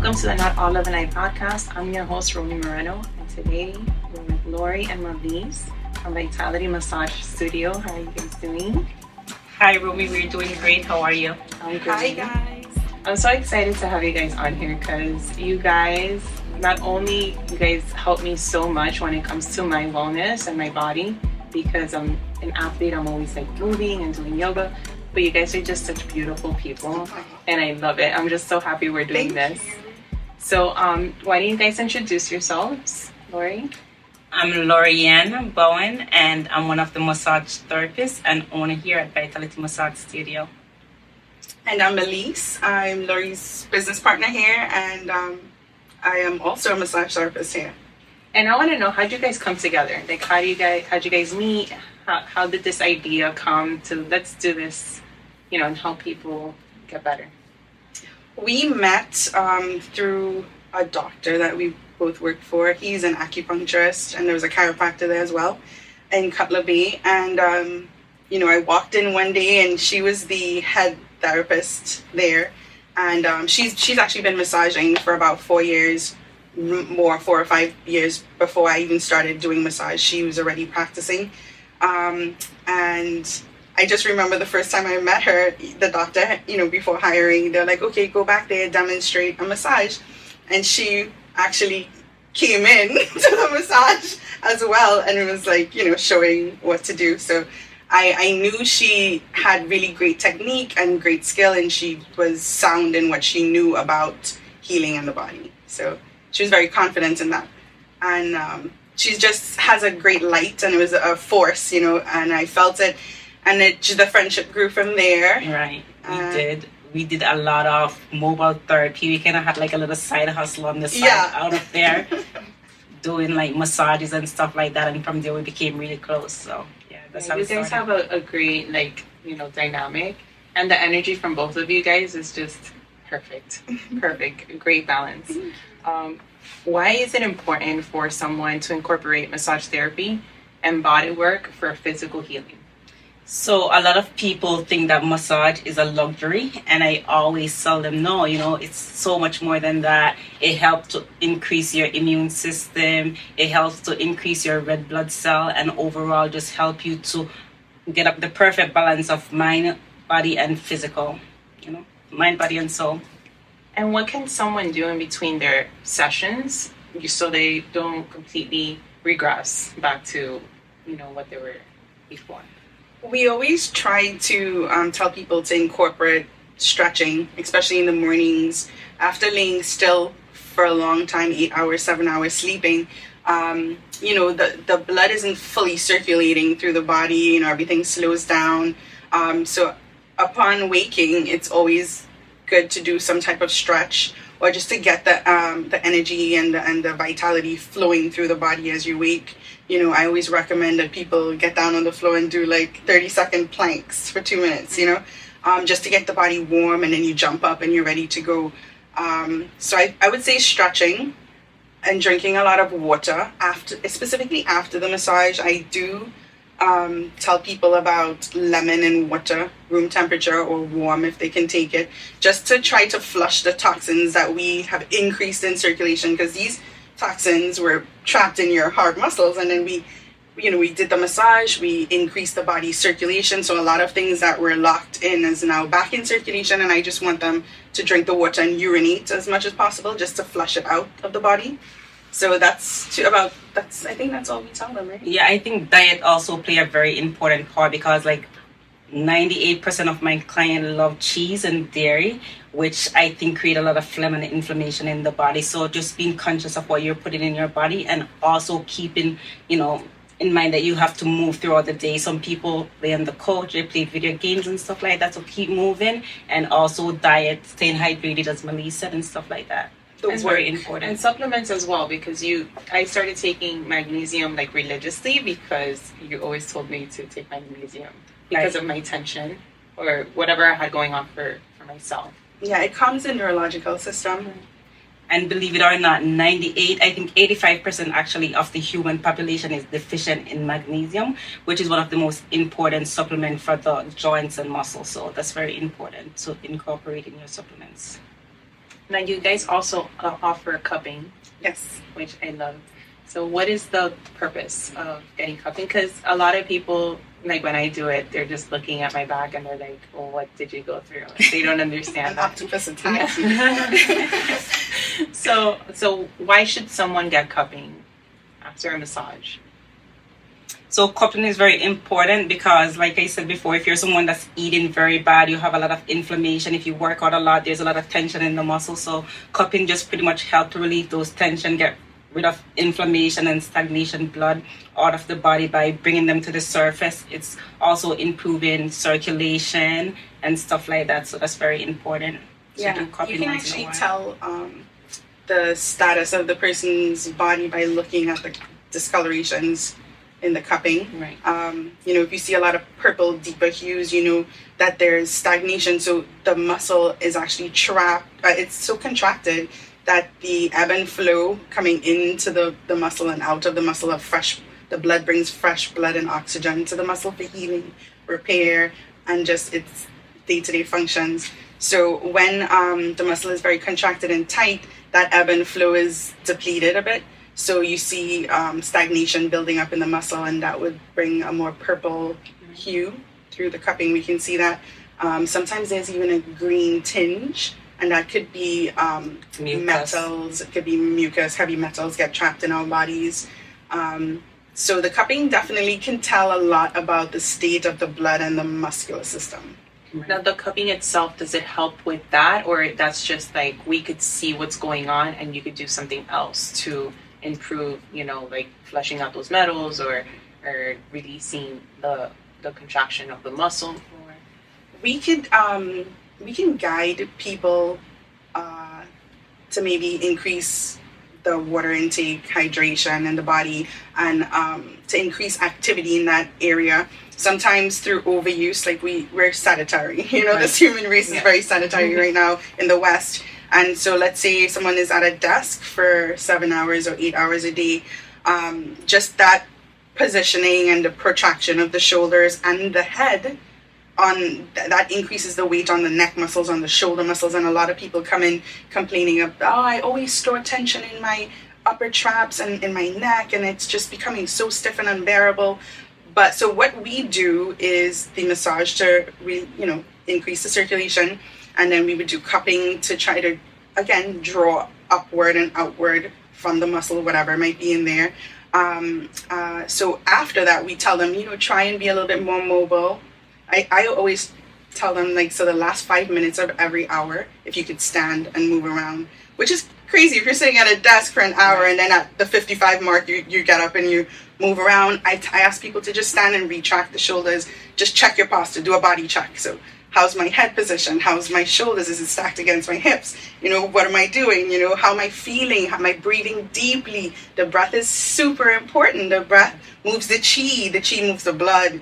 welcome to the Not All Love and Light podcast. I'm your host, Romy Moreno, and today we're with Lori and Malisse from Vitality Massage Studio. How are you guys doing? Hi, Romy. We're doing great. How are you? I'm good. Hi, guys. I'm so excited to have you guys on here because you guys, not only you guys help me so much when it comes to my wellness and my body, because I'm an athlete, I'm always like moving and doing yoga, but you guys are just such beautiful people and I love it. I'm just so happy we're doing this. So why don't you guys introduce yourselves? Lori? I'm Lori Bowen, and I'm one of the massage therapists and owner here at Vitality Massage Studio. And I'm Malisse. I'm Lori's business partner here, and I am also a massage therapist here. And I want to know, how'd you guys come together? Like, how'd you guys meet? How did this idea come to, let's do this, and help people get better? We met through a doctor that we both worked for. He's an acupuncturist, and there was a chiropractor there as well in Cutler Bay. And, I walked in one day, and she was the head therapist there. And she's actually been massaging for about 4 years, 4 or 5 years before I even started doing massage. She was already practicing. And I just remember the first time I met her, the doctor, before hiring, they're like, okay, go back there, demonstrate a massage. And she actually came in to the massage as well. And it was like, showing what to do. So I knew she had really great technique and great skill, and she was sound in what she knew about healing in the body. So she was very confident in that. And she just has a great light, and it was a force, and I felt it. And the friendship grew from there. Right, we did a lot of mobile therapy. We kind of had like a little side hustle on the side out of there, doing like massages and stuff like that. And from there we became really close. So yeah, that's how you guys have a great dynamic, and the energy from both of you guys is just perfect, great balance. Why is it important for someone to incorporate massage therapy and body work for physical healing? So a lot of people think that massage is a luxury, and I always tell them, no, it's so much more than that. It helps to increase your immune system. It helps to increase your red blood cell, and overall just help you to get up the perfect balance of mind, body, and physical, mind, body, and soul. And what can someone do in between their sessions so they don't completely regress back to, what they were before? We always try to tell people to incorporate stretching, especially in the mornings after laying still for a long time, 8 hours, 7 hours sleeping. The blood isn't fully circulating through the body, everything slows down. So upon waking, it's always good to do some type of stretch, or just to get the energy and the vitality flowing through the body as you wake. I always recommend that people get down on the floor and do like 30-second planks for 2 minutes, just to get the body warm, and then you jump up and you're ready to go. So I would say stretching and drinking a lot of water specifically after the massage. I do tell people about lemon and water, room temperature or warm if they can take it, just to try to flush the toxins that we have increased in circulation, because these toxins were trapped in your hard muscles, and then we did the massage, we increased the body's circulation, so a lot of things that were locked in is now back in circulation. And I just want them to drink the water and urinate as much as possible, just to flush it out of the body. So I think that's all we tell them, right? Yeah, I think diet also play a very important part, because like 98% of my clients love cheese and dairy, which I think create a lot of phlegm and inflammation in the body. So just being conscious of what you're putting in your body, and also keeping, in mind that you have to move throughout the day. Some people lay on the couch, they play video games and stuff like that. So keep moving, and also diet, staying hydrated, as Malisse said, and stuff like that. It's very important. And supplements as well, because I started taking magnesium like religiously, because you always told me to take magnesium because of my tension or whatever I had going on for myself. Yeah, it calms the neurological system. And believe it or not, 85% actually of the human population is deficient in magnesium, which is one of the most important supplements for the joints and muscles. So that's very important to incorporate in your supplements. Now, you guys also offer cupping, Yes. which I love. So what is the purpose of getting cupping? Because a lot of people, like when I do it, they're just looking at my back and they're like, well, what did you go through? They don't understand An that. octopus attack. So why should someone get cupping after a massage? So cupping is very important because, like I said before, if you're someone that's eating very bad, you have a lot of inflammation. If you work out a lot, there's a lot of tension in the muscle. So cupping just pretty much helps to relieve those tension, get rid of inflammation and stagnation blood out of the body by bringing them to the surface. It's also improving circulation and stuff like that. So that's very important. Yeah, do cupping you can once in a actually while. tell the status of the person's body by looking at the discolorations in the cupping. Right. If you see a lot of purple, deeper hues, you know that there's stagnation. So the muscle is actually trapped. It's so contracted that the ebb and flow coming into the muscle and out of the muscle the blood brings fresh blood and oxygen to the muscle for healing, repair, and just its day-to-day functions. So when the muscle is very contracted and tight, that ebb and flow is depleted a bit. So you see stagnation building up in the muscle, and that would bring a more purple hue through the cupping. We can see that. Sometimes there's even a green tinge, and that could be metals. It could be mucus. Heavy metals get trapped in our bodies. So the cupping definitely can tell a lot about the state of the blood and the muscular system. Now, the cupping itself, does it help with that? Or that's just like we could see what's going on and you could do something else to improve, like flushing out those metals or releasing the contraction of the muscle? We can guide people to maybe increase the water intake, hydration in the body, and to increase activity in that area. Sometimes through overuse, like we're sedentary. Right. This human race is very sedentary right now in the West. And so let's say someone is at a desk for 7 hours or 8 hours a day, just that positioning and the protraction of the shoulders and the head that increases the weight on the neck muscles, on the shoulder muscles. And a lot of people come in complaining of, I always store tension in my upper traps and in my neck, and it's just becoming so stiff and unbearable. But so what we do is the massage to increase the circulation, and then we would do cupping to try to again draw upward and outward from the muscle, whatever might be in there. So after that, we tell them, try and be a little bit more mobile. I always tell them, so the last 5 minutes of every hour, if you could stand and move around, which is crazy if you're sitting at a desk for an hour and then at the 55 mark, you get up and you move around. I ask people to just stand and retract the shoulders, just check your posture, do a body check. So how's my head position? How's my shoulders? Is it stacked against my hips? What am I doing? How am I feeling? Am I breathing deeply? The breath is super important. The breath moves the chi moves the blood,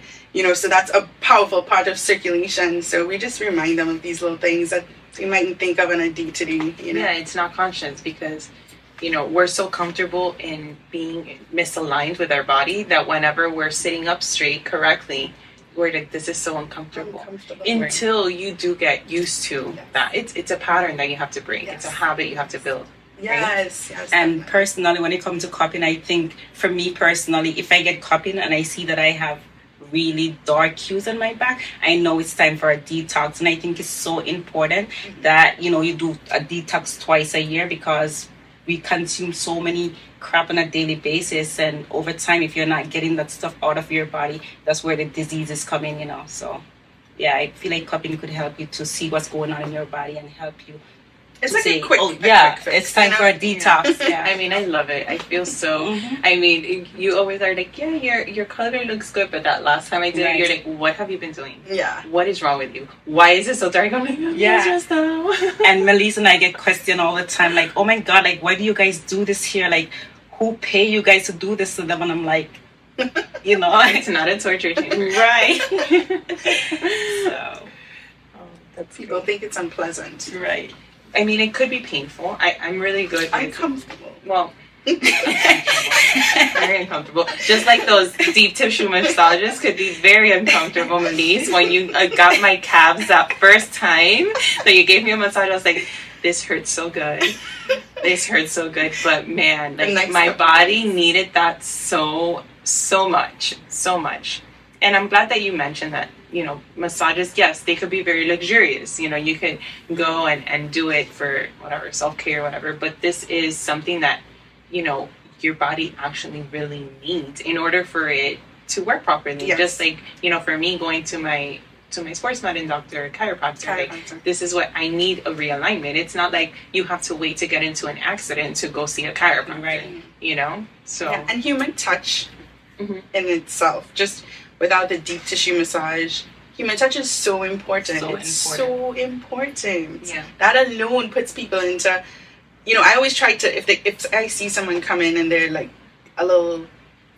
so that's a powerful part of circulation. So we just remind them of these little things that we mightn't think of on a day-to-day, Yeah, it's not conscious because, we're so comfortable in being misaligned with our body that whenever we're sitting up straight correctly, we're like, this is so uncomfortable. Until you do get used to that. It's a pattern that you have to break. Yes. It's a habit you have to build. Yes. And personally, when it comes to cupping, I think for me personally, if I get cupping and I see that I have really dark hues on my back, I know it's time for a detox. And I think it's so important that, you do a detox twice a year because we consume so many crap on a daily basis. And over time, if you're not getting that stuff out of your body, that's where the diseases come in, So, yeah, I feel like cupping could help you to see what's going on in your body and help you. It's like say, a quick quick fix, it's time for a detox. Yeah. I mean, I love it. I feel so. You always are like, your color looks good, but that last time I did it, you're like, what have you been doing? Yeah. What is wrong with you? Why is it so dark? I'm like, just now. And Malisse and I get questioned all the time, like, oh my God, why do you guys do this here? Who pay you guys to do this to them? And I'm like, it's not a torture chamber. Right. So, people think it's unpleasant. Right. I mean, it could be painful. I'm really good. Uncomfortable. Well, very uncomfortable. Just like those deep tissue massages could be very uncomfortable, Malisse. When you got my calves that first time that you gave me a massage, I was like, this hurts so good. This hurts so good. But man, like next my couple body days. needed that so much. And I'm glad that you mentioned that, you know, massages, yes, they could be very luxurious. You know, you could go and do it for whatever, self-care, whatever. But this is something that, you know, your body actually really needs in order for it to work properly. Yes. Just like, you know, for me going to my sports medicine doctor, chiropractor, like, this is what I need, a realignment. It's not like you have to wait to get into an accident to go see a chiropractor, Right. you know? So, Yeah, and human touch Mhm. in itself, just without the deep tissue massage, human touch is so important. It's so important. Yeah. That alone puts people into, you know, I always try to, if I see someone come in and they're like a little,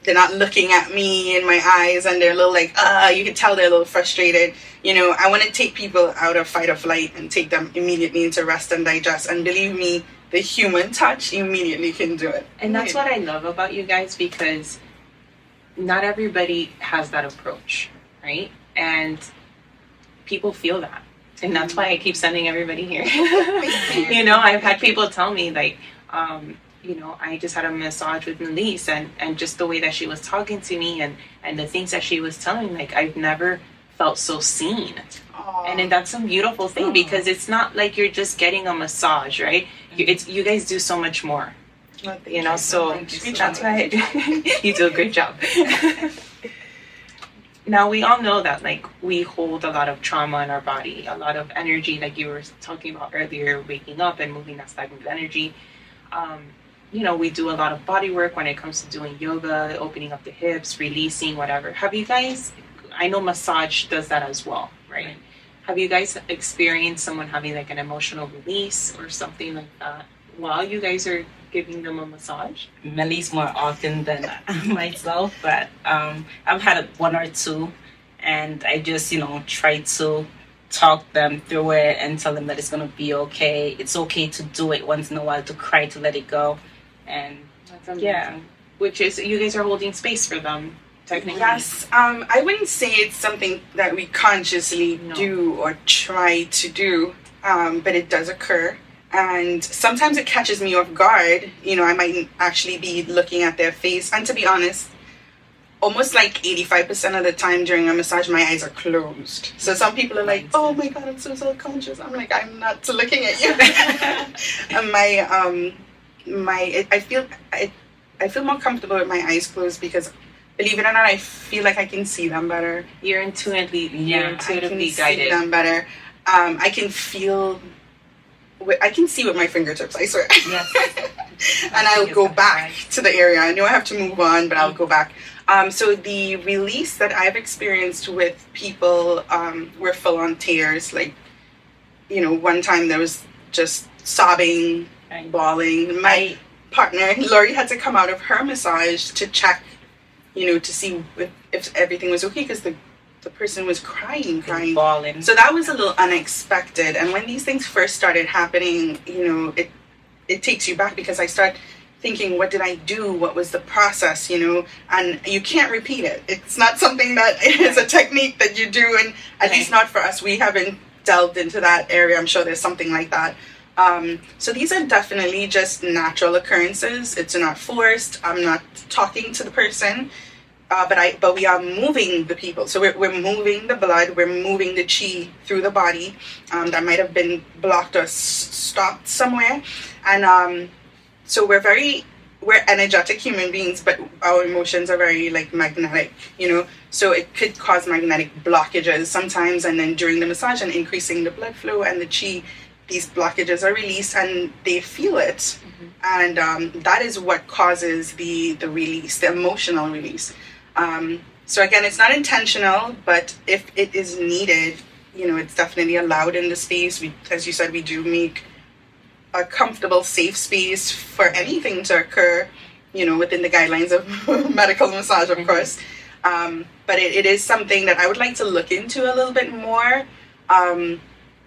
they're not looking at me in my eyes and they're a little like, you can tell they're a little frustrated. You know, I want to take people out of fight or flight and take them immediately into rest and digest. And believe me, the human touch immediately can do it. and that's what I love about you guys, because not everybody has that approach, right? And people feel that. And that's why I keep sending everybody here. You know, I've had people tell me, like, you know, I just had a massage with Malisse, and just the way that she was talking to me and the things that she was telling me, like, I've never felt so seen. Aw. And then that's a beautiful thing, because it's not like you're just getting a massage, right? You guys do so much more. Well, thank You know, so Thank you so that's much. why you do a great job. Now, we all know that, like, we hold a lot of trauma in our body, a lot of energy, like you were talking about earlier, waking up and moving that stagnant energy. You know, we do a lot of body work when it comes to doing yoga, opening up the hips, releasing, whatever. Have you guys, I know massage does that as well, right? Have you guys experienced someone having like an emotional release or something like that while you guys are giving them a massage? Malisse more often than myself, but I've had one or two, and I just, you know, try to talk them through it and tell them that it's going to be okay. It's okay to do it once in a while, to cry, to let it go. And That's amazing. Yeah. Which is, you guys are holding space for them, technically. Yes, I wouldn't say it's something that we consciously No. do or try to do, but it does occur. And sometimes it catches me off guard. You know, I might actually be looking at their face. And to be honest, almost like 85% of the time during a massage, my eyes are closed. So some people are like, oh my God, I'm so self-conscious. I'm like, I'm not looking at you. And I feel more comfortable with my eyes closed because, believe it or not, I feel like I can see them better. You're intuitively I can see guided. them better. I can feel. I can see with my fingertips, I swear. yes, And I'll go back to the area. I know I have to move on, but I'll go back. So the release that I've experienced with people were full on tears. Like, you know, one time there was just sobbing, bawling. My partner, Lori, had to come out of her massage to check, you know, to see if everything was okay, because the person was crying. balling. So that was a little unexpected. And when these things first started happening, you know, it takes you back, because I start thinking, what did I do? What was the process, you know? And you can't repeat it. It's not something that is a technique that you do, and at least not for us. We haven't delved into that area. I'm sure there's something like that. So these are definitely just natural occurrences. It's not forced. I'm not talking to the person. But we are moving the people. So we're moving the blood, we're moving the chi through the body that might have been blocked or stopped somewhere. And so we're energetic human beings, but our emotions are very like magnetic, you know. So it could cause magnetic blockages sometimes, and then during the massage and increasing the blood flow and the chi, these blockages are released and they feel it. And that is what causes the release, the emotional release. So again, it's not intentional, but if it is needed, you know, it's definitely allowed in the space. We, as you said, we do make a comfortable, safe space for anything to occur, you know, within the guidelines of medical massage, of course. But it is something that I would like to look into a little bit more.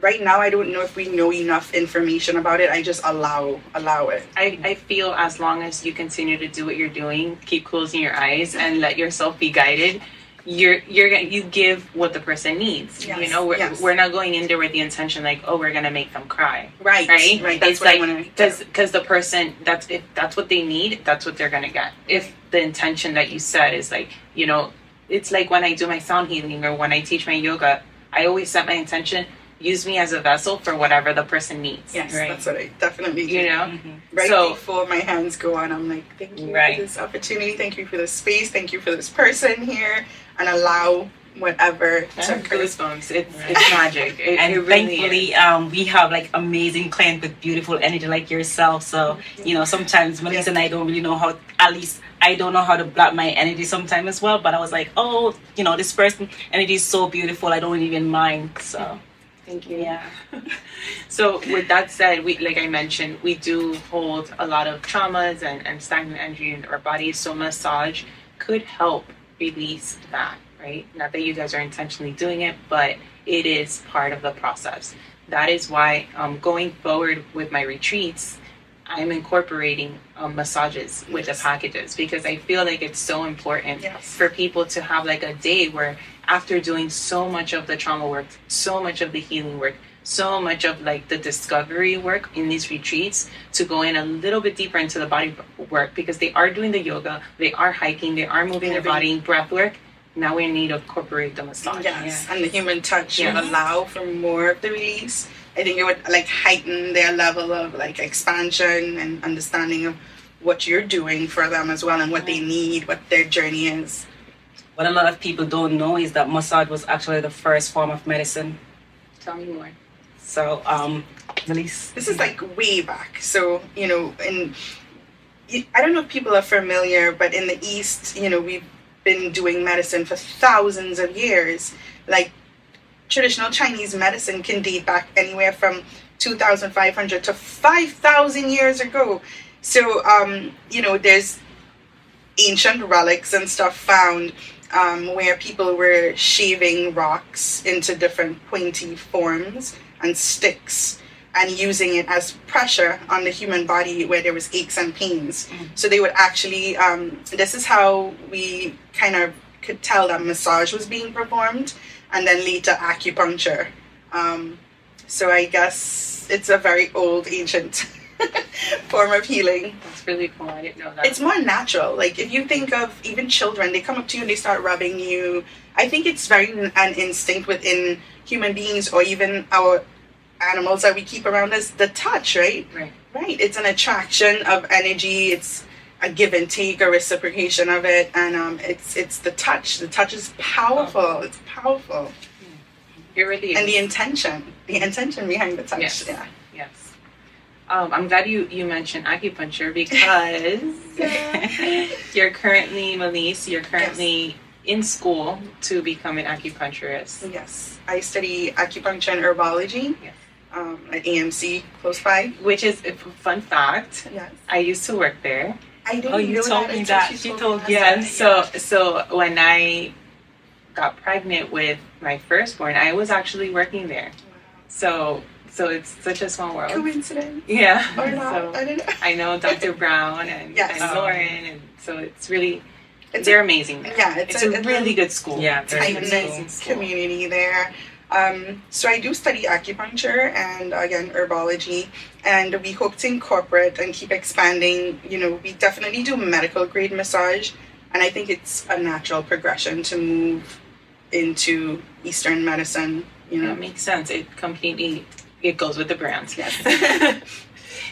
Right now, I don't know if we know enough information about it. I just allow it. I feel as long as you continue to do what you're doing, keep closing your eyes and let yourself be guided, you give what the person needs. Yes, You know, we're not going in there with the intention like, oh, we're gonna make them cry. Right. That's it's what I like want to. because the person, if that's what they need, that's what they're gonna get. If the intention that you said is like, you know, it's like when I do my sound healing or when I teach my yoga, I always set my intention. Use me as a vessel for whatever the person needs. Yes, that's what I definitely do. You know, right so, before my hands go on, I'm like, thank you Right. for this opportunity, thank you for this space, thank you for this person here, and allow whatever to occur. Goosebumps. It's magic. And it really thankfully, is. we have like amazing clients with beautiful energy like yourself. So, you know, sometimes Malisse and I don't really know how, at least I don't know how to block my energy sometimes as well. But I was like, oh, you know, this person energy is so beautiful. I don't even mind. So. Thank you. Yeah. So with that said, we, like I mentioned, we do hold a lot of traumas and stagnant energy in our bodies. So massage could help release that, right? Not that you guys are intentionally doing it, but it is part of the process. That is why going forward with my retreats, I'm incorporating massages with the packages because I feel like it's so important for people to have like a day where after doing so much of the trauma work, so much of the healing work, so much of like the discovery work in these retreats, to go in a little bit deeper into the body work because they are doing the yoga, they are hiking, they are moving their body, breath work. Now we need to incorporate the massage. Yes, and the human touch will allow for more of the release. I think it would like heighten their level of like expansion and understanding of what you're doing for them as well and what they need, what their journey is. What a lot of people don't know is that massage was actually the first form of medicine. Tell me more. So, Malisse. This is like way back. So, you know, I don't know if people are familiar, but in the East, you know, we've been doing medicine for thousands of years. Like traditional Chinese medicine can date back anywhere from 2,500 to 5,000 years ago. So, you know, there's ancient relics and stuff found where people were shaving rocks into different pointy forms and sticks and using it as pressure on the human body where there was aches and pains. So they would actually, this is how we kind of could tell that massage was being performed, and then later acupuncture. So I guess it's a very old, ancient form of healing. That's really cool. I didn't know that. It's more natural. Like if you think of even children, they come up to you and they start rubbing you. I think it's very an instinct within human beings or even our animals that we keep around us, the touch, right? Right. It's an attraction of energy. It's a give and take, a reciprocation of it, and it's the touch. The touch is powerful. It's powerful. It really is. And the intention behind the touch. Yes. Yeah. Yes. I'm glad you mentioned acupuncture because you're currently, Malisse, in school to become an acupuncturist. Yes. I study acupuncture and herbology. Yes. At AMC close by. Which is a fun fact. Yes. I used to work there. I didn't know you told me that. She told me. Yeah. So when I got pregnant with my firstborn, I was actually working there. Wow. So it's such a small world. Coincidence. Yeah. Or not. So I don't know. I know Dr. Brown and Lauren, and so it's really they're amazing there. Yeah, it's a really good school. Yeah, it's very an good amazing school. community there. So I do study acupuncture and again herbology, and we hope to incorporate and keep expanding. You know, we definitely do medical grade massage, and I think it's a natural progression to move into Eastern medicine. You know, That makes sense. It goes with the brands. Yes.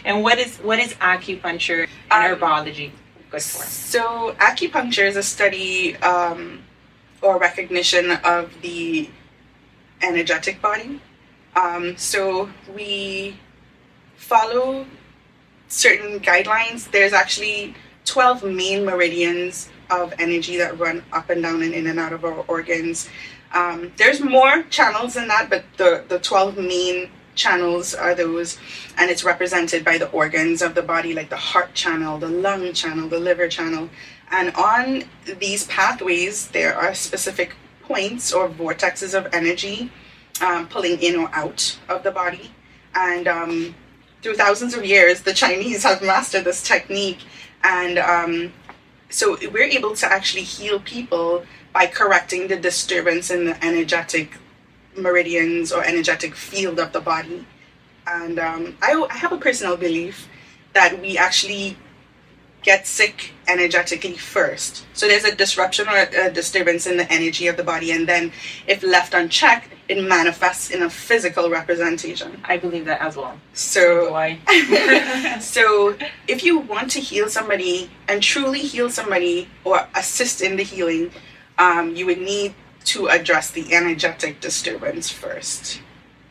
And what is acupuncture and herbology good for? So acupuncture is a study or recognition of the energetic body. So we follow certain guidelines. There's actually 12 main meridians of energy that run up and down and in and out of our organs. There's more channels than that, but the 12 main channels are those, and it's represented by the organs of the body, like the heart channel, the lung channel, the liver channel. And on these pathways, there are specific points or vortexes of energy pulling in or out of the body. And through thousands of years, the Chinese have mastered this technique. And so we're able to actually heal people by correcting the disturbance in the energetic meridians or energetic field of the body. And I have a personal belief that we actually get sick energetically first. So there's a disruption or a disturbance in the energy of the body, and then if left unchecked, it manifests in a physical representation. I believe that as well. So Why? so if you want to heal somebody and truly heal somebody or assist in the healing, you would need to address the energetic disturbance first.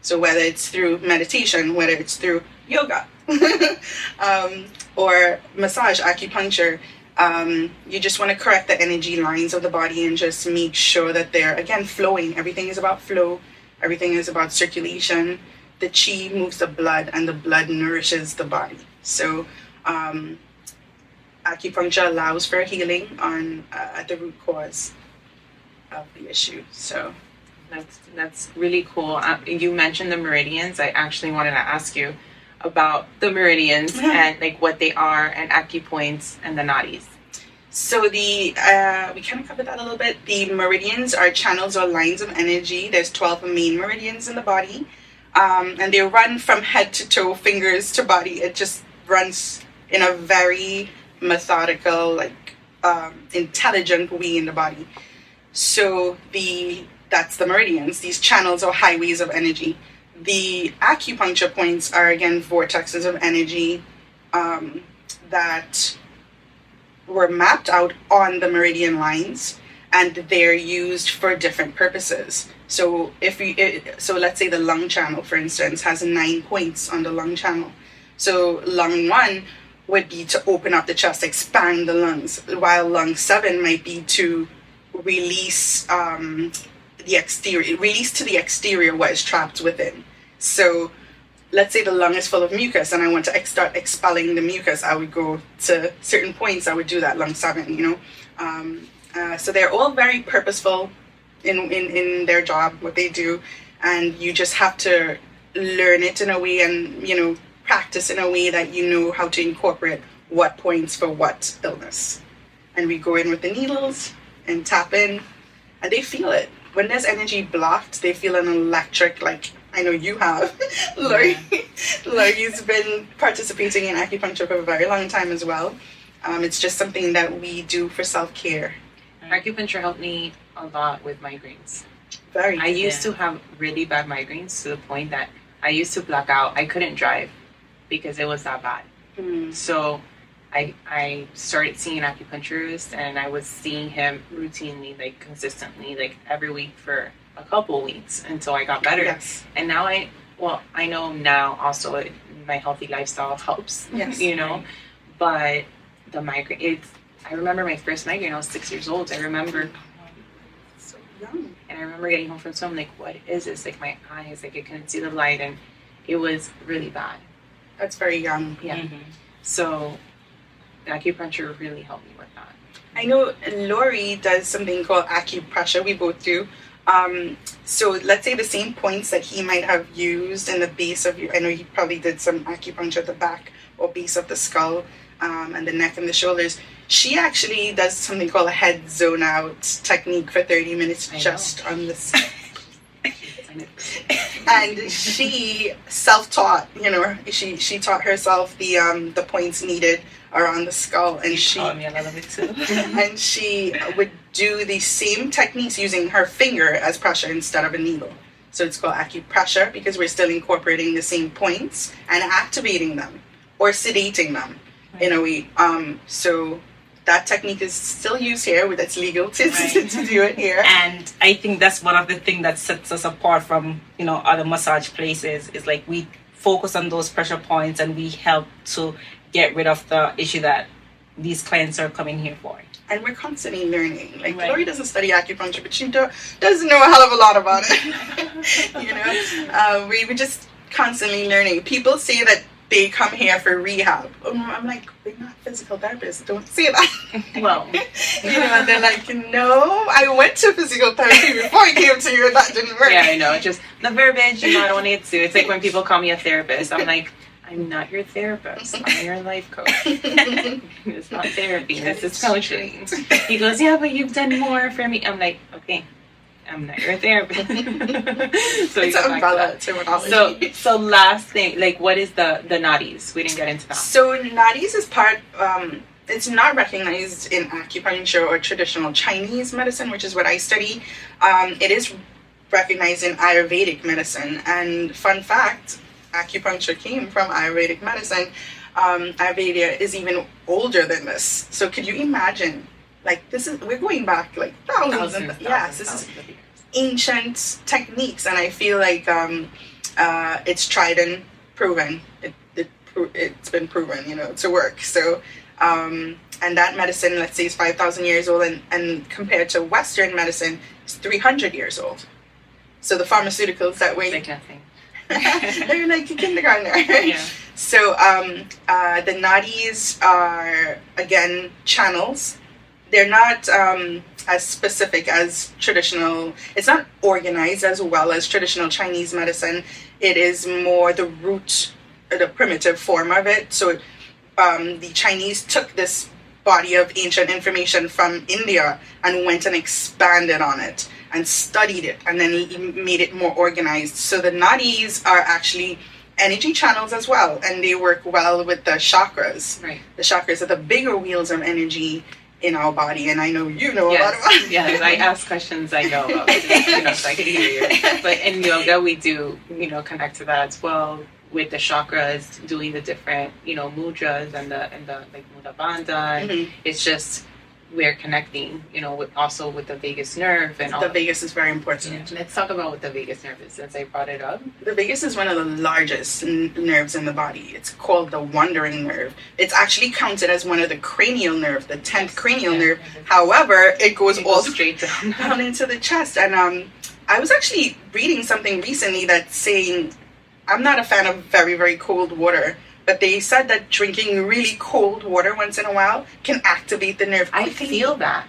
So whether it's through meditation, whether it's through yoga, or massage, acupuncture, you just want to correct the energy lines of the body and just make sure that they're, again, flowing. Everything is about flow. Everything is about circulation. The chi moves the blood, and the blood nourishes the body. So acupuncture allows for healing on at the root cause of the issue. So that's really cool. You mentioned the meridians. I actually wanted to ask you about the meridians and like what they are, and acupoints and the nadis. So we kind of covered that a little bit. The meridians are channels or lines of energy. There's 12 main meridians in the body, and they run from head to toe, fingers to body. It just runs in a very methodical, like intelligent way in the body. So that's the meridians, these channels or highways of energy. The acupuncture points are, again, vortexes of energy that were mapped out on the meridian lines, and they're used for different purposes. So so let's say the lung channel, for instance, has 9 points on the lung channel. So lung 1 would be to open up the chest, expand the lungs, while lung 7 might be to release release to the exterior what is trapped within. So let's say the lung is full of mucus and I want to start expelling the mucus. I would go to certain points. I would do that, lung 7, so they're all very purposeful in their job, what they do, and you just have to learn it in a way and practice in a way that you know how to incorporate what points for what illness. And we go in with the needles and tap in, and they feel it. When there's energy blocked, they feel an electric, like I know you have. Lori's been participating in acupuncture for a very long time as well. It's just something that we do for self-care. Acupuncture helped me a lot with migraines. I used to have really bad migraines to the point that I used to black out. I couldn't drive because it was that bad. So I started seeing an acupuncturist, and I was seeing him routinely, like consistently, like every week for a couple weeks until I got better. Yes. And now I know now also my healthy lifestyle helps, yes. But the migraine, I remember my first migraine, I was 6 years old. I remember so young. And I remember getting home from swim, like, what is this? Like my eyes, like I couldn't see the light, and it was really bad. That's very young. Yeah. Mm-hmm. So acupuncture really helped me with that. I know Lori does something called acupressure. We both do. So let's say the same points that he might have used in the base of I know he probably did some acupuncture at the back or base of the skull, and the neck and the shoulders. She actually does something called a head zone out technique for 30 minutes just on the side. And she self-taught, she taught herself the points needed around the skull, and she taught me a lot of it too. and she would do the same techniques using her finger as pressure instead of a needle. So it's called acupressure because we're still incorporating the same points and activating them or sedating them in a way. So that technique is still used here. That's legal to do it here. And I think that's one of the things that sets us apart from other massage places, is like we focus on those pressure points and we help to get rid of the issue that these clients are coming here for. And we're constantly learning. Like, Lori doesn't study acupuncture, but she does know a hell of a lot about it. We're just constantly learning. People say that they come here for rehab. I'm like, we're not physical therapists. Don't say that. Well, and they're like, no, I went to physical therapy before I came to you, and that didn't work. Yeah, I know. Just the verbiage, I don't want to get sued. It's like when people call me a therapist. I'm like, I'm not your therapist. I'm your life coach. It's not therapy. This is coaching. He goes, yeah, but you've done more for me. I'm like, okay, I'm not your therapist. So it's an umbrella terminology. So last thing, like, what is the nadis? We didn't get into that. So nadis is part. It's not recognized in acupuncture or traditional Chinese medicine, which is what I study. It is recognized in Ayurvedic medicine. And fun fact, acupuncture came from Ayurvedic medicine. Ayurveda is even older than this. So could you imagine? Like, we're going back like thousands. Yes, this is ancient techniques, and I feel like it's tried and proven. It's been proven, to work. So, and that medicine, let's say, is 5,000 years old, and compared to Western medicine, it's 300 years old. So the pharmaceuticals that way, like nothing. they're like a kindergartner. Yeah. So the nadis are, again, channels. They're not as specific as traditional. It's not organized as well as traditional Chinese medicine. It is more the root, the primitive form of it. So the Chinese took this body of ancient information from India and went and expanded on it and studied it and then made it more organized. So the nadis are actually energy channels as well, and they work well with the chakras. Right. The chakras are the bigger wheels of energy in our body, and I know you know a lot about it. Yes, I ask questions I know about, so I can hear you. But in yoga, we do, connect to that as well with the chakras, doing the different, mudras and the like Mudra Bandha. Mm-hmm. It's just we're connecting, with the vagus nerve and all. The vagus is very important. Yeah. Let's talk about what the vagus nerve is, since I brought it up. The vagus is one of the largest nerves in the body. It's called the wandering nerve. It's actually counted as one of the cranial nerve, the 10th cranial nerve. However, it goes all straight down into the chest. And I was actually reading something recently that's saying, I'm not a fan of very, very cold water, but they said that drinking really cold water once in a while can activate the nerve. I feel that.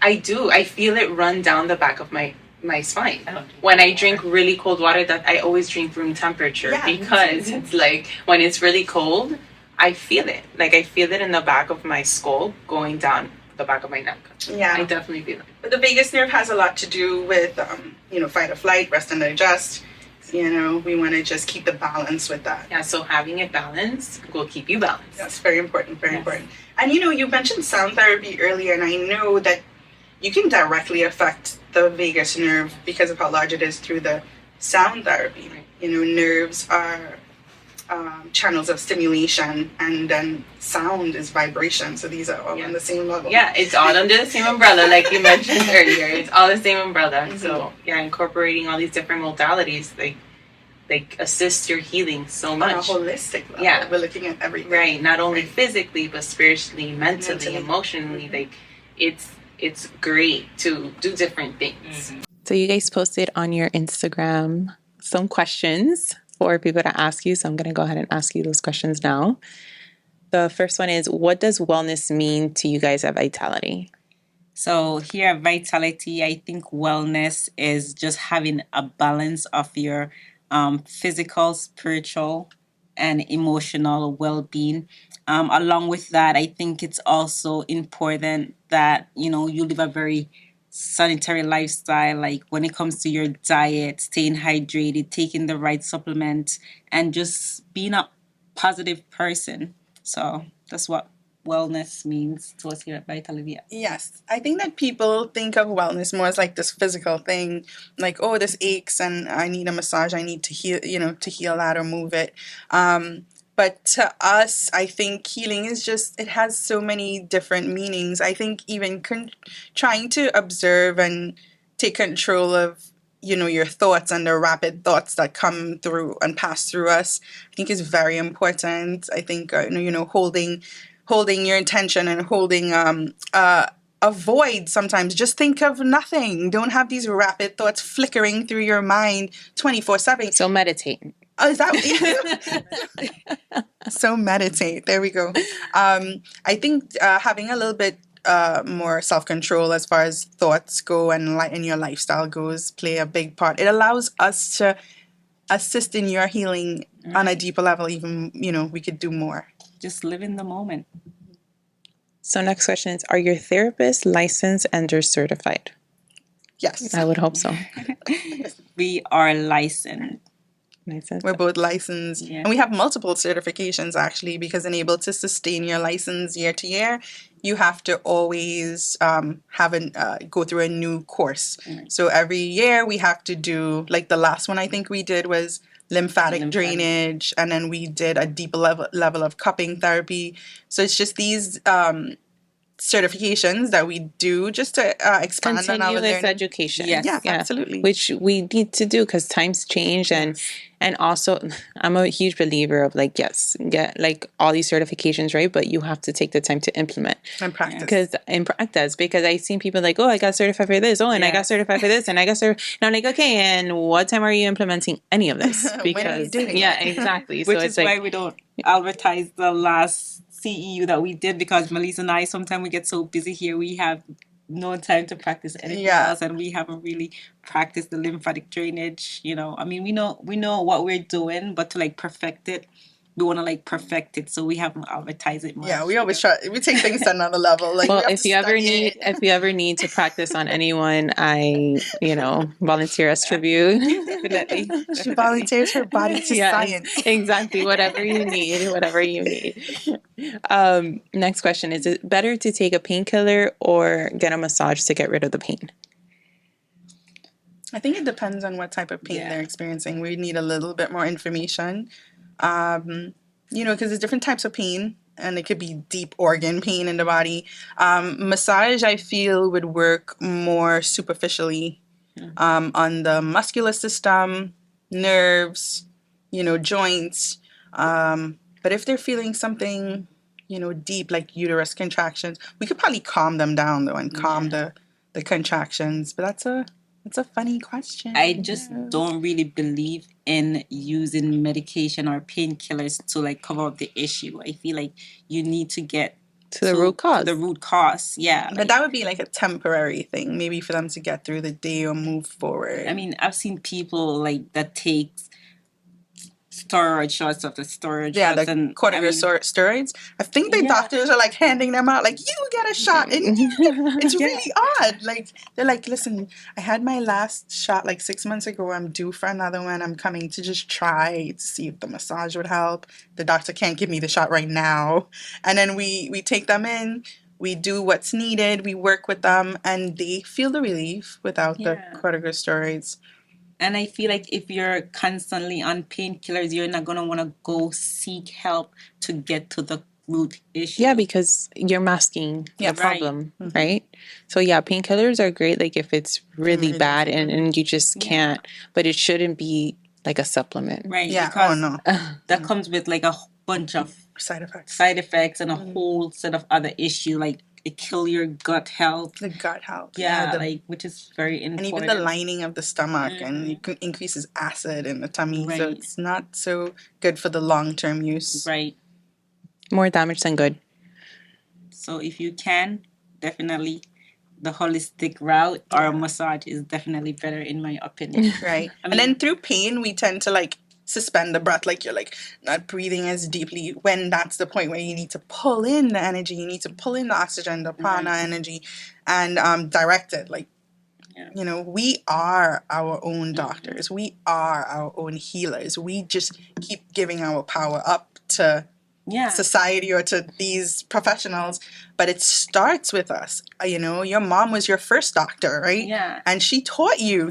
I do. I feel it run down the back of my spine. When I drink really cold water, that I always drink room temperature, because it's like when it's really cold, I feel it. Like I feel it in the back of my skull going down the back of my neck. Yeah. I definitely feel it. But the vagus nerve has a lot to do with, fight or flight, rest and digest. We want to just keep the balance with that. Yeah, so having it balanced will keep you balanced. That's very important, very important. And you mentioned sound therapy earlier, and I know that you can directly affect the vagus nerve because of how large it is through the sound therapy. Right. Nerves are channels of stimulation, and then sound is vibration. So these are all on the same level. Yeah, it's all under the same umbrella, like you mentioned earlier. It's all the same umbrella. Mm-hmm. So incorporating all these different modalities, they assist your healing so much. On a holistic level. Yeah, we're looking at everything. Right, not only physically but spiritually, mentally, emotionally. Like it's great to do different things. Mm-hmm. So you guys posted on your Instagram some questions for people to ask you. So I'm going to go ahead and ask you those questions now. The first one is, what does wellness mean to you guys at Vitality? So here at Vitality, I think wellness is just having a balance of your physical, spiritual, and emotional well-being. Along with that, I think it's also important that, you live a very sanitary lifestyle, like when it comes to your diet, staying hydrated, taking the right supplement, and just being a positive person. So that's what wellness means to us here at Vitality. Yes, I think that people think of wellness more as like this physical thing, like, oh, this aches and I need a massage, I need to heal, to heal that or move it. But to us, I think healing is just, it has so many different meanings. I think even trying to observe and take control of, your thoughts and the rapid thoughts that come through and pass through us, I think is very important. I think, holding your intention and holding avoid sometimes. Just think of nothing. Don't have these rapid thoughts flickering through your mind 24/7. So meditate. Oh, is that so meditate. There we go. I think having a little bit more self-control as far as thoughts go and your lifestyle goes play a big part. It allows us to assist in your healing on a deeper level, even, we could do more. Just live in the moment. So next question is, are your therapists licensed and or certified? Yes. I would hope so. We are licensed. We're both licensed. Yeah. And we have multiple certifications, actually, because in able to sustain your license year to year, you have to always go through a new course. Mm. So every year we have to do, like the last one I think we did was lymphatic drainage, and then we did a deeper level of cupping therapy. So it's just these certifications that we do just to expand on our Continuous learning. education. Yes. Yeah, absolutely. Which we need to do because times change, and also I'm a huge believer of get like all these certifications, right? But you have to take the time to implement And practice. Because I've seen people like, oh, I got certified for this. Oh, and I got Yes. certified for this, and I got certified. And I'm like, okay, and what time are you implementing any of this? When are Because you doing yeah, it? exactly. Which So is it's like, why we don't advertise the last CEU that we did, because Malisse and I, sometimes we get so busy here, we have no time to practice anything else, and we haven't really practiced the lymphatic drainage. I mean, we know what we're doing, but to perfect it, we want to perfect it, so we haven't advertised it much. Yeah, we always try. We take things to another level. Like, well, we have if to you study it. need to practice on anyone, I volunteer as tribute. Definitely. She volunteers her body to science. Exactly. Whatever you need. Next question: is it better to take a painkiller or get a massage to get rid of the pain? I think it depends on what type of pain they're experiencing. We need a little bit more information, because there's different types of pain, and it could be deep organ pain in the body. Massage, I feel, would work more superficially on the muscular system, nerves, joints. But if they're feeling something, deep, like uterus contractions, we could probably calm them down, though, and calm the contractions. But that's a funny question. I just don't really believe in using medication or painkillers to cover up the issue. I feel like you need to get to the root cause. The root cause, yeah. But that would be a temporary thing, maybe for them to get through the day or move forward. I mean, I've seen people that takes steroid shots after steroid shots. Yeah, the corticosteroids. I think the doctors are handing them out, you get a shot. And it's really odd. They're listen, I had my last shot 6 months ago. I'm due for another one. I'm coming to just try to see if the massage would help. The doctor can't give me the shot right now. And then we take them in. We do what's needed. We work with them, and they feel the relief without the corticosteroids. And I feel like if you're constantly on painkillers, you're not going to want to go seek help to get to the root issue. Yeah, because you're masking the problem, right? So painkillers are great, if it's really bad and you just can't, but it shouldn't be like a supplement. Right, yeah. Because that comes with a bunch of side effects and a whole set of other issues, it kill your gut health. The gut health. Yeah, which is very important. And even the lining of the stomach, and it increases acid in the tummy. Right. So it's not so good for the long-term use. Right. More damage than good. So if you can, definitely the holistic route or massage is definitely better in my opinion. Right. And then through pain, we tend to suspend the breath, you're not breathing as deeply, when that's the point where you need to pull in the energy, you need to pull in the oxygen, the prana energy, and direct it. We are our own doctors. We are our own healers. We just keep giving our power up to society or to these professionals, but it starts with us. Your mom was your first doctor, right? Yeah. And she taught you.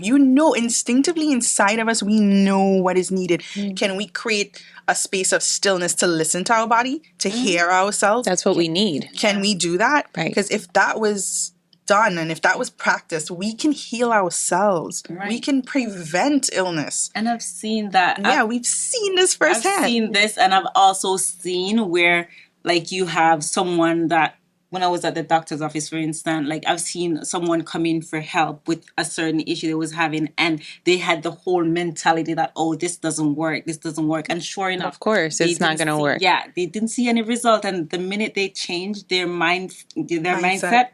Instinctively inside of us, we know what is needed. Can we create a space of stillness to listen to our body, to hear ourselves? That's what we need. Can we do that? Right. Because if that was done and if that was practiced, we can heal ourselves. Right. We can prevent illness. And I've seen that. Yeah, we've seen this firsthand. I've seen this, and I've also seen where you have someone that, when I was at the doctor's office, for instance, I've seen someone come in for help with a certain issue they was having, and they had the whole mentality that, this doesn't work. And sure enough, of course, it's not going to work. Yeah, they didn't see any result, and the minute they changed their mindset,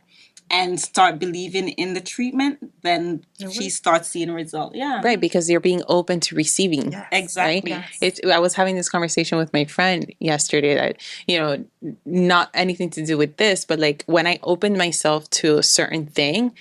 and start believing in the treatment, then she starts seeing a result. Yeah. Right, because you're being open to receiving. Yes. Exactly. Right? I was having this conversation with my friend yesterday that, not anything to do with this, but like when I opened myself to a certain thing,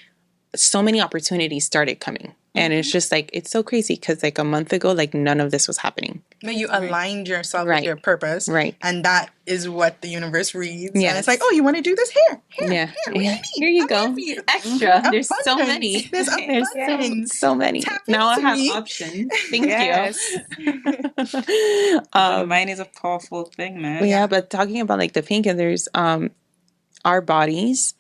so many opportunities started coming. And it's just like, it's so crazy because like a month ago, like none of this was happening. But you aligned yourself with your purpose. Right. And that is what the universe reads. Yes. And it's like, oh, you want to do this? Here. Yeah. What do you need? Here you I'm go. here for you. Extra. There's so Abundance. many. There's abundance. so many. Tap Now I into have me. options. Thank Yes. you. The mind is a powerful thing, man. Yeah, but talking about like the painkillers, our bodies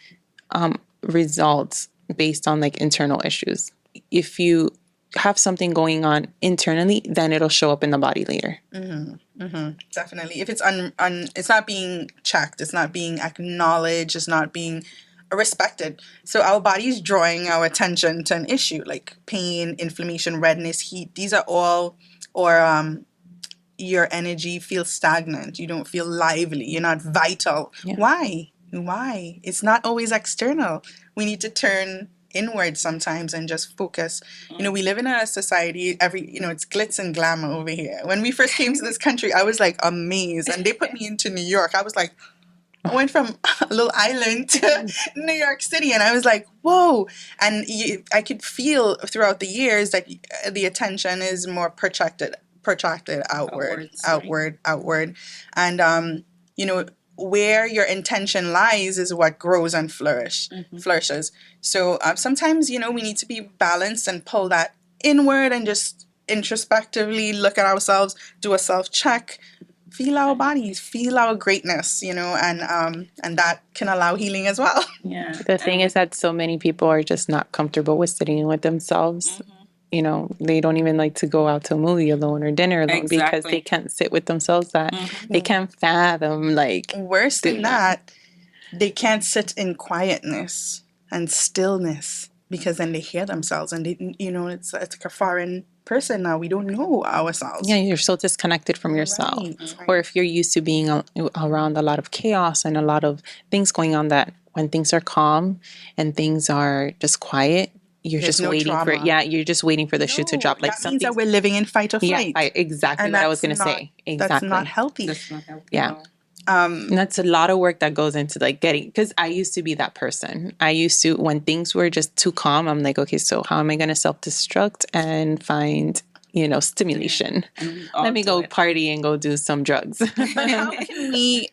results based on like internal issues. If you have something going on internally, then it'll show up in the body later. Definitely. If it's it's not being checked, it's not being acknowledged, it's not being respected. So our body's drawing our attention to an issue like pain, inflammation, redness, heat. These are all, or your energy feels stagnant. You don't feel lively. You're not vital. Yeah. Why? It's not always external. We need to turn inward sometimes and just focus. We live in a society, it's glitz and glamour over here. When we first came to this country, I was like amazed. And they put me into New York. I was like, I went from a little island to New York City, and I was like, whoa. And I could feel throughout the years that the attention is more projected outward. And, where your intention lies is what grows and flourishes. So sometimes, we need to be balanced and pull that inward and just introspectively look at ourselves, do a self-check, feel our bodies, feel our greatness, and that can allow healing as well. Yeah. The thing is that so many people are just not comfortable with sitting with themselves. They don't even like to go out to a movie alone or dinner alone because they can't sit with themselves. That they can't fathom worse than that, they can't sit in quietness and stillness because then they hear themselves and it's like a foreign person now. We don't know ourselves. Yeah, you're so disconnected from yourself. Right. Or if you're used to being around a lot of chaos and a lot of things going on, that when things are calm and things are just quiet, you're just waiting for you're just waiting for the shoe to drop. Like that means that we're living in fight or flight. Yeah, exactly and what I was going to say. Exactly. That's not healthy. Yeah. And that's a lot of work that goes into getting, because I used to be that person. I used to, when things were just too calm, I'm like, okay, so how am I going to self-destruct and find, stimulation? Let me go party and go do some drugs. But how can we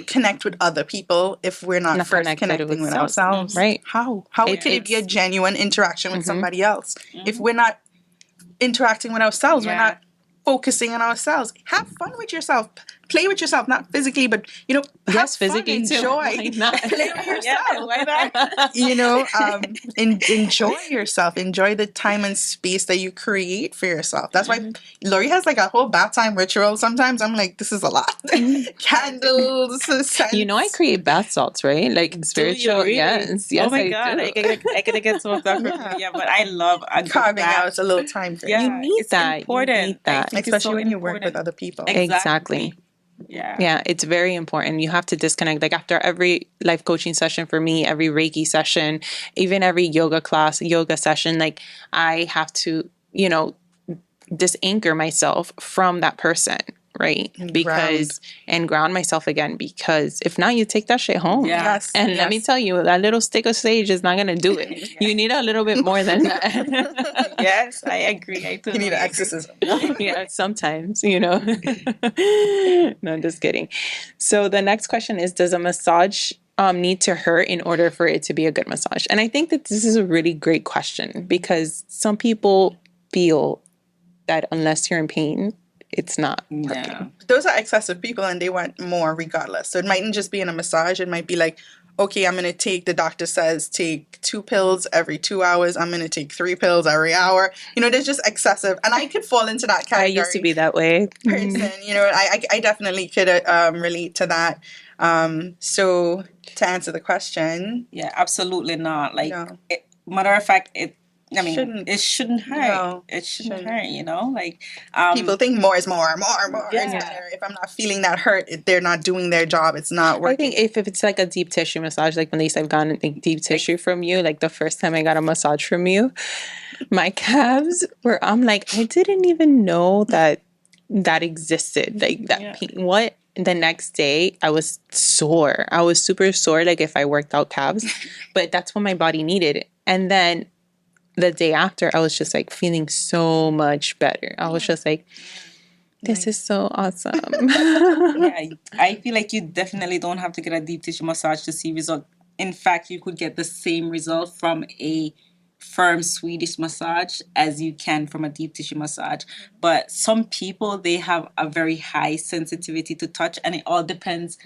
connect with other people if we're not first connecting with ourselves? Right. How can it be a genuine interaction with somebody else? If we're not interacting with ourselves, we're not focusing on ourselves. Have fun with yourself. Play with yourself, not physically, but yes, physically enjoy. Play with yourself. Why not? Enjoy yourself. Enjoy the time and space that you create for yourself. That's why Lori has a whole bath time ritual. Sometimes I'm like, this is a lot. Candles, scents. I create bath salts, right? Like spiritual. Really? Yes. Oh my God, I gotta get some of that. Yeah, but I love carving out a little time for you. You need that. Important. You need that, especially when you work with other people. Exactly. Yeah, it's very important. You have to disconnect. Like after every life coaching session for me, every Reiki session, even every yoga session, I have to, disanchor myself from that person, right? And ground myself again, because if not, you take that shit home. Yes. And let me tell you, that little stick of sage is not going to do it. You need a little bit more than that. Yes, I agree. You need an exorcism. Yeah, sometimes, No, I'm just kidding. So the next question is, does a massage need to hurt in order for it to be a good massage? And I think that this is a really great question, because some people feel that unless you're in pain, it's not working. Yeah. Those are excessive people and they want more regardless. So it mightn't just be in a massage. It might be like, okay, I'm going to the doctor says take 2 pills every 2 hours. I'm going to take 3 pills every hour. There's just excessive. And I could fall into that category. I used to be that way. Person, I definitely could relate to that. So to answer the question. Yeah, absolutely not. Matter of fact, I mean, Shouldn't. it shouldn't hurt. No, It shouldn't shouldn't. hurt, you know? Like, People think more is more is Yeah. better. If I'm not feeling that hurt, they're not doing their job. It's not I working. think if it's like a deep tissue massage, like when they say I've gotten like deep tissue from you, like the first time I got a massage from you, my calves were, I'm like, I didn't even know that existed. Like that Yeah. pain. What? The next day I was sore. I was super sore, like if I worked out calves, but that's what my body needed. And then the day after, I was just like feeling so much better. I was just like, this is so awesome. Yeah, I feel like you definitely don't have to get a deep tissue massage to see result. In fact, you could get the same result from a firm Swedish massage as you can from a deep tissue massage. But some people, they have a very high sensitivity to touch, and it all depends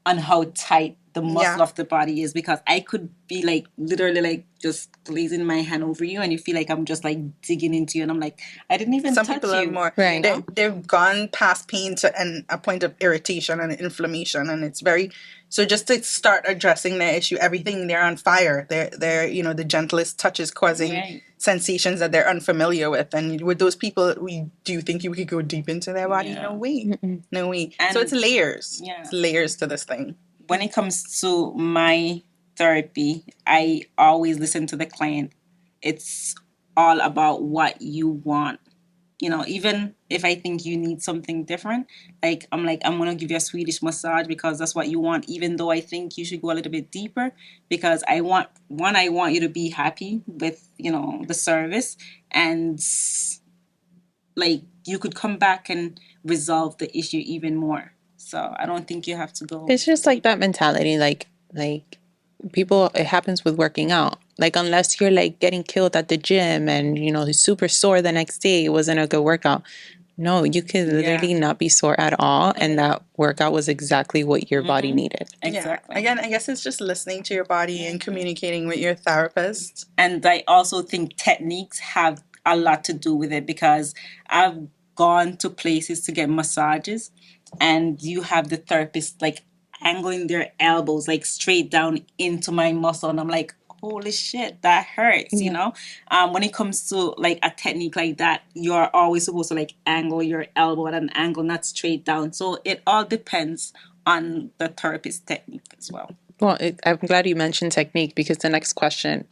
on how tight the muscle of the body is, because I could be like literally like just glazing my hand over you and you feel like I'm just like digging into you, and I'm like, I didn't even Some touch people you. are more, Right. they've gone past pain to a point of irritation and inflammation, and it's very, so just to start addressing their issue, everything, they're on fire. They're you know, the gentlest touch is causing sensations that they're unfamiliar with. And with those people, do you think you could go deep into their body? Yeah. No way. No way. And so it's layers. Yeah. It's layers to this thing. When it comes to my therapy, I always listen to the client. It's all about what you want. You know, even if I think you need something different, like, I'm going to give you a Swedish massage because that's what you want, even though I think you should go a little bit deeper, because I want you to be happy with, you know, the service, and like you could come back and resolve the issue even more. So I don't think you have to go. It's just like that mentality, like people, it happens with working out. Like unless you're like getting killed at the gym and you know super sore the next day, it wasn't a good workout. No, you could literally not be sore at all, and that workout was exactly what your body needed. Exactly. Yeah. Again, I guess it's just listening to your body and communicating with your therapist. And I also think techniques have a lot to do with it, because I've gone to places to get massages, and you have the therapist like angling their elbows like straight down into my muscle, and I'm like, holy shit, that hurts. You know, when it comes to like a technique like that, you're always supposed to like angle your elbow at an angle, not straight down. So it all depends on the therapist technique as well. Well, I'm glad you mentioned technique, because the next question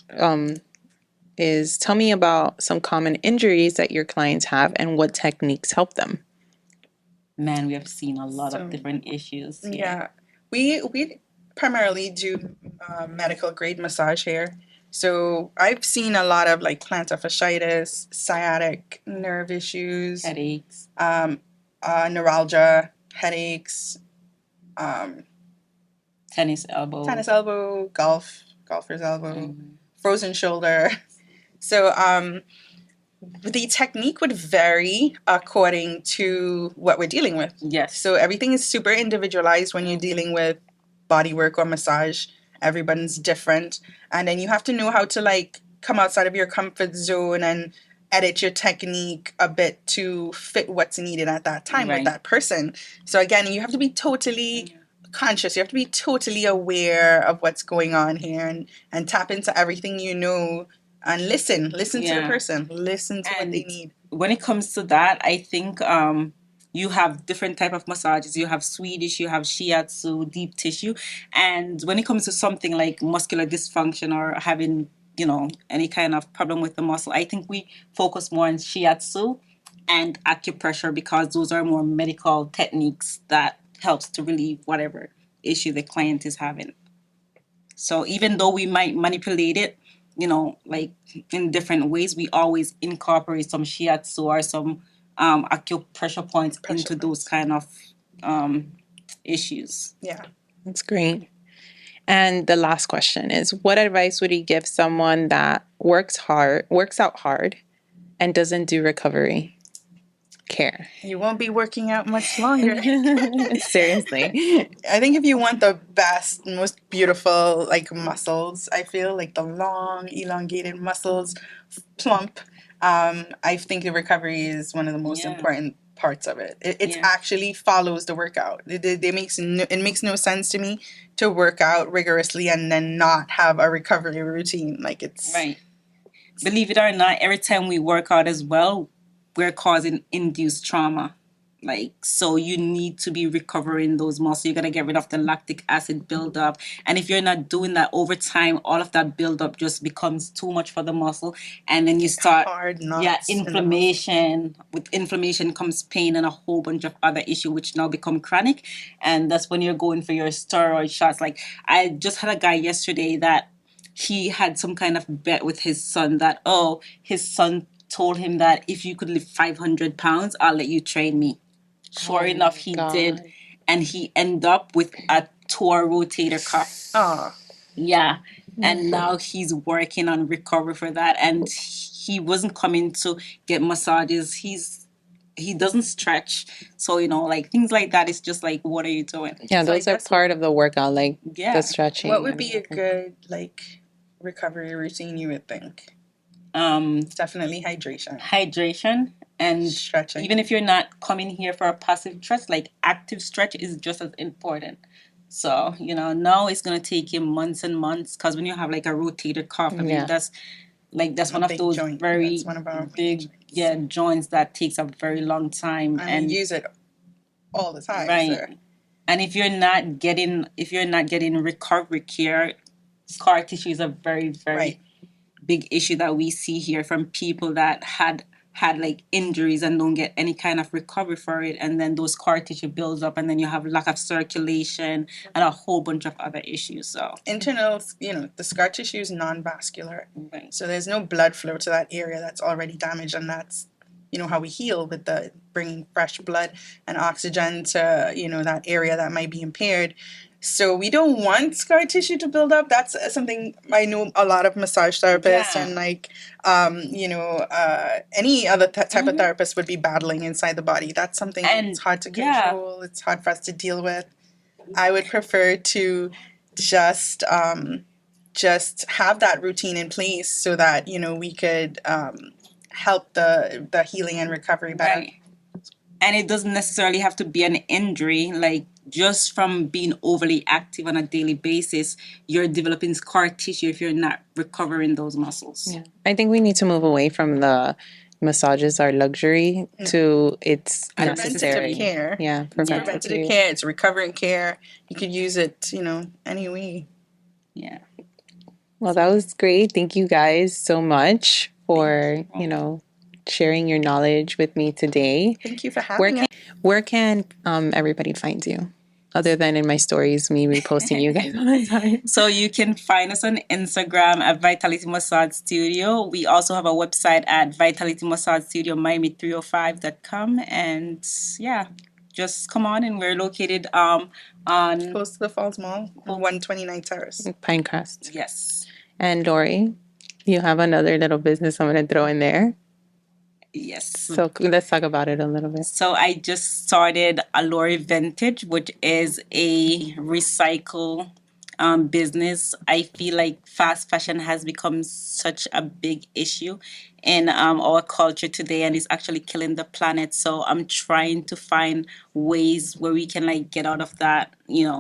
is, tell me about some common injuries that your clients have and what techniques help them. Man, we have seen a lot of different issues. Yeah. We primarily do medical grade massage here. So I've seen a lot of like plantar fasciitis, sciatic nerve issues, Headaches, neuralgia, headaches, tennis elbow, golfer's elbow, frozen shoulder. So the technique would vary according to what we're dealing with. Yes. So everything is super individualized when you're dealing with bodywork or massage. Everybody's different. And then you have to know how to like come outside of your comfort zone and edit your technique a bit to fit what's needed at that time with that person. So again, you have to be totally conscious. You have to be totally aware of what's going on here, and tap into everything you know. And listen to the person. Listen to what they need. When it comes to that, I think you have different type of massages. You have Swedish, you have shiatsu, deep tissue. And when it comes to something like muscular dysfunction or having, you know, any kind of problem with the muscle, I think we focus more on shiatsu and acupressure, because those are more medical techniques that helps to relieve whatever issue the client is having. So even though we might manipulate it, you know, like in different ways, we always incorporate some shiatsu or some acupressure points into those kind of issues. Yeah. That's great. And the last question is, what advice would you give someone that works out hard, and doesn't do recovery care? You won't be working out much longer. Seriously. I think if you want the best, most beautiful, like muscles, I feel like the long, elongated muscles, plump, I think the recovery is one of the most important parts of it. It actually follows the workout. It makes no sense to me to work out rigorously and then not have a recovery routine. Like it's right. believe it or not, every time we work out as well, we're causing induced trauma. Like, so you need to be recovering those muscles. You're gonna get rid of the lactic acid buildup. And if you're not doing that over time, all of that buildup just becomes too much for the muscle. And then you start Hard knots in the inflammation. With inflammation comes pain and a whole bunch of other issues which now become chronic. And that's when you're going for your steroid shots. Like, I just had a guy yesterday that he had some kind of bet with his son that, oh, his son told him that if you could lift 500 pounds, I'll let you train me. Sure enough, he did. And he ended up with a torn rotator cuff. Oh. Yeah. And now he's working on recovery for that. And he wasn't coming to get massages. He doesn't stretch. So, you know, like things like that, it's just like, what are you doing? Yeah, So those are part of the workout, like the stretching. What would be a good like recovery routine, you would think? It's definitely hydration. Hydration and stretching. Even if you're not coming here for a passive stretch, like active stretch is just as important. So, you know, now it's going to take you months and months because when you have like a rotator cuff, I mean, that's one of those joint. very That's one of our big joints that takes a very long time. And we use it all the time. Right. So. And if you're not getting recovery care, scar tissue is a very, very big issue that we see here from people that had like injuries and don't get any kind of recovery for it, and then those scar tissue builds up, and then you have lack of circulation and a whole bunch of other issues. So internal, the scar tissue is non-vascular, so there's no blood flow to that area that's already damaged, and that's how we heal with the bringing fresh blood and oxygen to that area that might be impaired. So we don't want scar tissue to build up. That's something I know a lot of massage therapists and any other type of therapist would be battling inside the body. That's something that's hard to control. It's hard for us to deal with. I would prefer to just have that routine in place so that we could help the healing and recovery better. Right. And it doesn't necessarily have to be an injury. Like, just from being overly active on a daily basis, you're developing scar tissue if you're not recovering those muscles. Yeah. I think we need to move away from the massages are luxury to it's necessary. Preventative care. Yeah, preventative care. It's recovering care. You could use it, any way. Yeah. Well, that was great. Thank you guys so much for, sharing your knowledge with me today. Thank you for having us. Where can everybody find you? Other than in my stories, me reposting you guys all the time. So you can find us on Instagram at Vitality Massage Studio. We also have a website at vitalitymassagestudio.miami305.com. And just come on. And we're located on close to the Falls Mall, 129 Terrace. Pinecrest. Yes. And Lori, you have another little business I'm going to throw in there. Yes. So let's talk about it a little bit. So I just started a Lori Vintage, which is a recycle business. I feel like fast fashion has become such a big issue in our culture today, and it's actually killing the planet. So I'm trying to find ways where we can get out of that,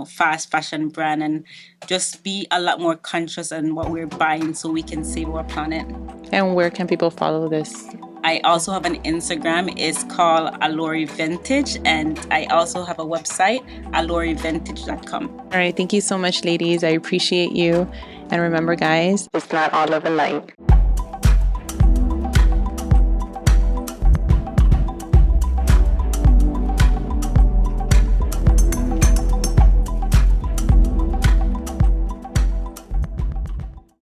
fast fashion brand and just be a lot more conscious in what we're buying so we can save our planet. And where can people follow this? I also have an Instagram. It's called Lori Vintage, and I also have a website, lorivintage.com. All right. Thank you so much, ladies. I appreciate you. And remember, guys, it's not all love and light.